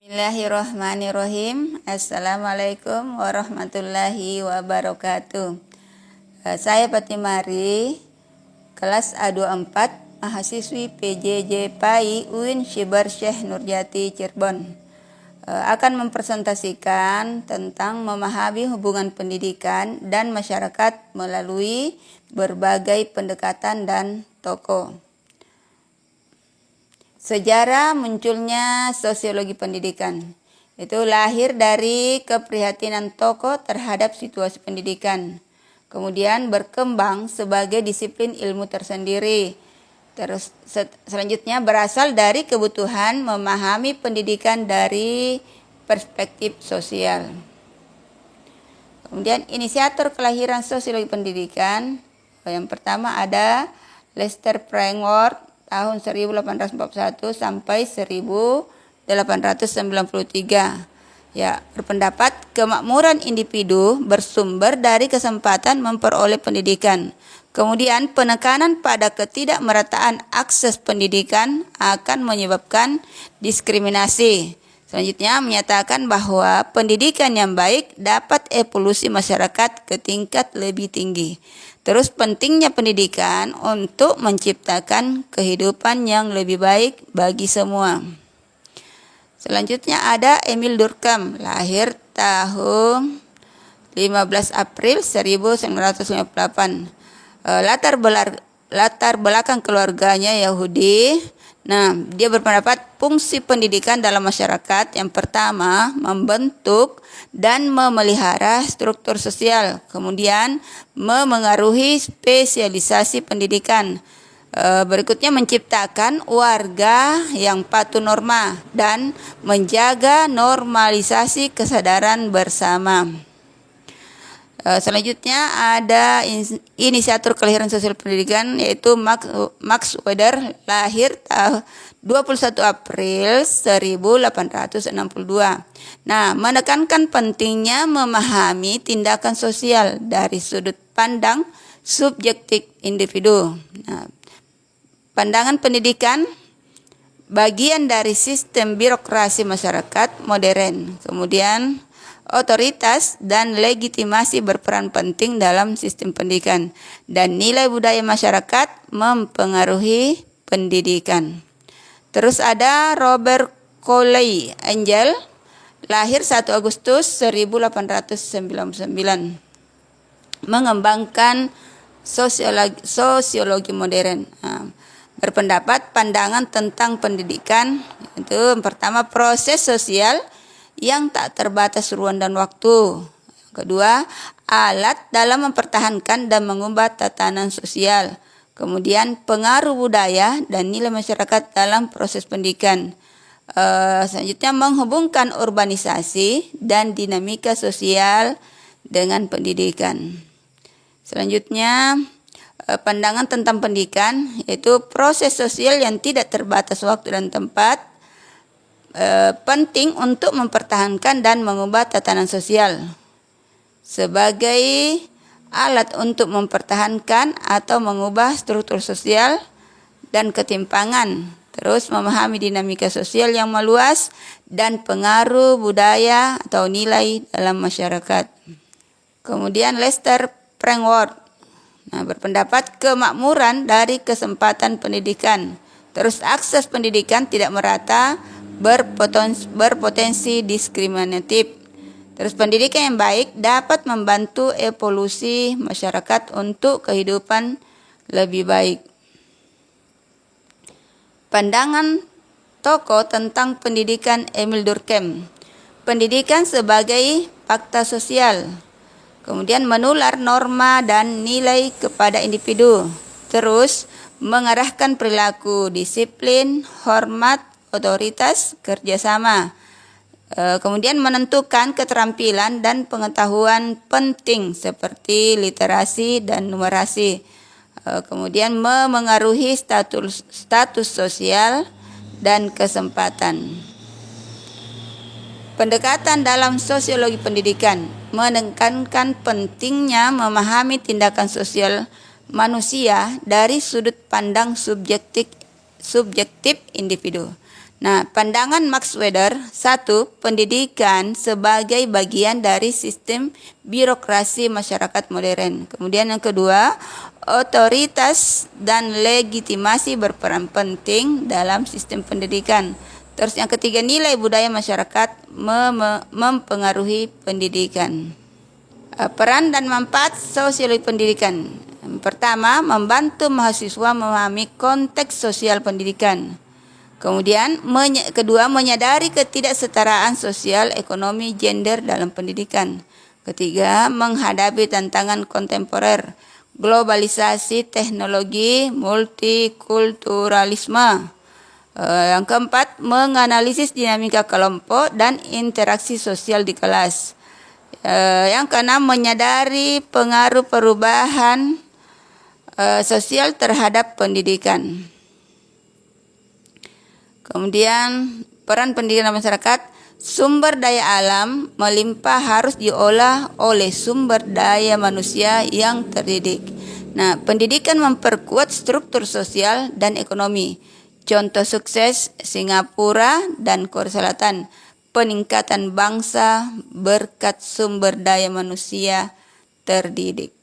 Bismillahirrahmanirrahim. Assalamualaikum warahmatullahi wabarakatuh. Saya Patimari, kelas A24, mahasiswi PJJ PAI UIN Syibar Syekh Nurjati Cirebon. Akan mempresentasikan tentang memahami hubungan pendidikan dan masyarakat melalui berbagai pendekatan dan tokoh. Sejarah munculnya sosiologi pendidikan. Itu lahir dari keprihatinan tokoh terhadap situasi pendidikan. Kemudian berkembang sebagai disiplin ilmu tersendiri. Terus selanjutnya berasal dari kebutuhan memahami pendidikan dari perspektif sosial. Kemudian inisiator kelahiran sosiologi pendidikan. Yang pertama ada Lester Frankworth tahun 1841 sampai 1893. Ya, berpendapat kemakmuran individu bersumber dari kesempatan memperoleh pendidikan. Kemudian penekanan pada ketidakmerataan akses pendidikan akan menyebabkan diskriminasi. Selanjutnya menyatakan bahwa pendidikan yang baik dapat evolusi masyarakat ke tingkat lebih tinggi. Terus pentingnya pendidikan untuk menciptakan kehidupan yang lebih baik bagi semua. Selanjutnya ada Emil Durkheim, lahir tahun 15 April 1958. Latar belakang keluarganya Yahudi. Nah, dia berpendapat fungsi pendidikan dalam masyarakat yang pertama membentuk dan memelihara struktur sosial, kemudian memengaruhi spesialisasi pendidikan. Berikutnya menciptakan warga yang patuh norma dan menjaga normalisasi kesadaran bersama. Selanjutnya ada inisiator kelahiran sosial pendidikan yaitu Max Weber, lahir 21 April 1862. Nah, menekankan pentingnya memahami tindakan sosial dari sudut pandang subjektif individu. Nah, pandangan pendidikan bagian dari sistem birokrasi masyarakat modern. Kemudian otoritas dan legitimasi berperan penting dalam sistem pendidikan dan nilai budaya masyarakat mempengaruhi pendidikan. Terus ada Robert Coley Angel, lahir 1 Agustus 1899, mengembangkan sosiologi modern. Berpendapat pandangan tentang pendidikan itu yang pertama proses sosial yang tak terbatas ruang dan waktu. Kedua, alat dalam mempertahankan dan mengubah tatanan sosial. Kemudian pengaruh budaya dan nilai masyarakat dalam proses pendidikan. Selanjutnya menghubungkan urbanisasi dan dinamika sosial dengan pendidikan. Selanjutnya pandangan tentang pendidikan yaitu proses sosial yang tidak terbatas waktu dan tempat. Penting untuk mempertahankan dan mengubah tatanan sosial sebagai alat untuk mempertahankan atau mengubah struktur sosial dan ketimpangan. Terus memahami dinamika sosial yang meluas dan pengaruh budaya atau nilai dalam masyarakat. Kemudian Lester Frankworth berpendapat kemakmuran dari kesempatan pendidikan. Terus akses pendidikan tidak merata, berpotensi diskriminatif. Terus pendidikan yang baik dapat membantu evolusi masyarakat untuk kehidupan lebih baik. Pandangan tokoh tentang pendidikan Emil Durkheim. Pendidikan sebagai fakta sosial. Kemudian menular norma dan nilai kepada individu. Terus mengarahkan perilaku disiplin, hormat, otoritas, kerjasama. Kemudian menentukan keterampilan dan pengetahuan penting seperti literasi dan numerasi. Kemudian memengaruhi status sosial dan kesempatan. Pendekatan dalam sosiologi pendidikan menekankan pentingnya memahami tindakan sosial manusia dari sudut pandang subjektif individu. Nah, pandangan Max Weber, satu, pendidikan sebagai bagian dari sistem birokrasi masyarakat modern. Kemudian yang kedua, otoritas dan legitimasi berperan penting dalam sistem pendidikan. Terus yang ketiga, nilai budaya masyarakat mempengaruhi pendidikan. Peran dan manfaat sosiologi pendidikan. Pertama, membantu mahasiswa memahami konteks sosial pendidikan. Kemudian, kedua, menyadari ketidaksetaraan sosial, ekonomi, gender dalam pendidikan. Ketiga, menghadapi tantangan kontemporer, globalisasi, teknologi, multikulturalisme. Yang keempat, menganalisis dinamika kelompok dan interaksi sosial di kelas. Yang keenam, menyadari pengaruh perubahan sosial terhadap pendidikan. Kemudian peran pendidikan masyarakat, sumber daya alam melimpah harus diolah oleh sumber daya manusia yang terdidik. Nah, pendidikan memperkuat struktur sosial dan ekonomi. Contoh sukses Singapura dan Korea Selatan, peningkatan bangsa berkat sumber daya manusia terdidik.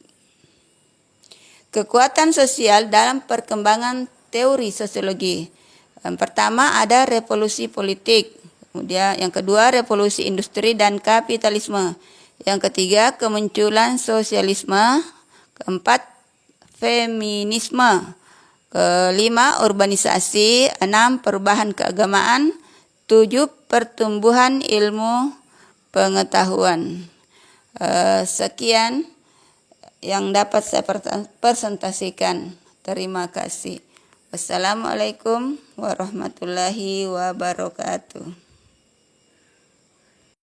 Kekuatan sosial dalam perkembangan teori sosiologi. Yang pertama ada revolusi politik, kemudian yang kedua revolusi industri dan kapitalisme, yang ketiga kemunculan sosialisme, keempat feminisme, kelima urbanisasi, enam perubahan keagamaan, tujuh pertumbuhan ilmu pengetahuan. Sekian yang dapat saya presentasikan. Terima kasih. Wassalamualaikum warahmatullahi wabarakatuh.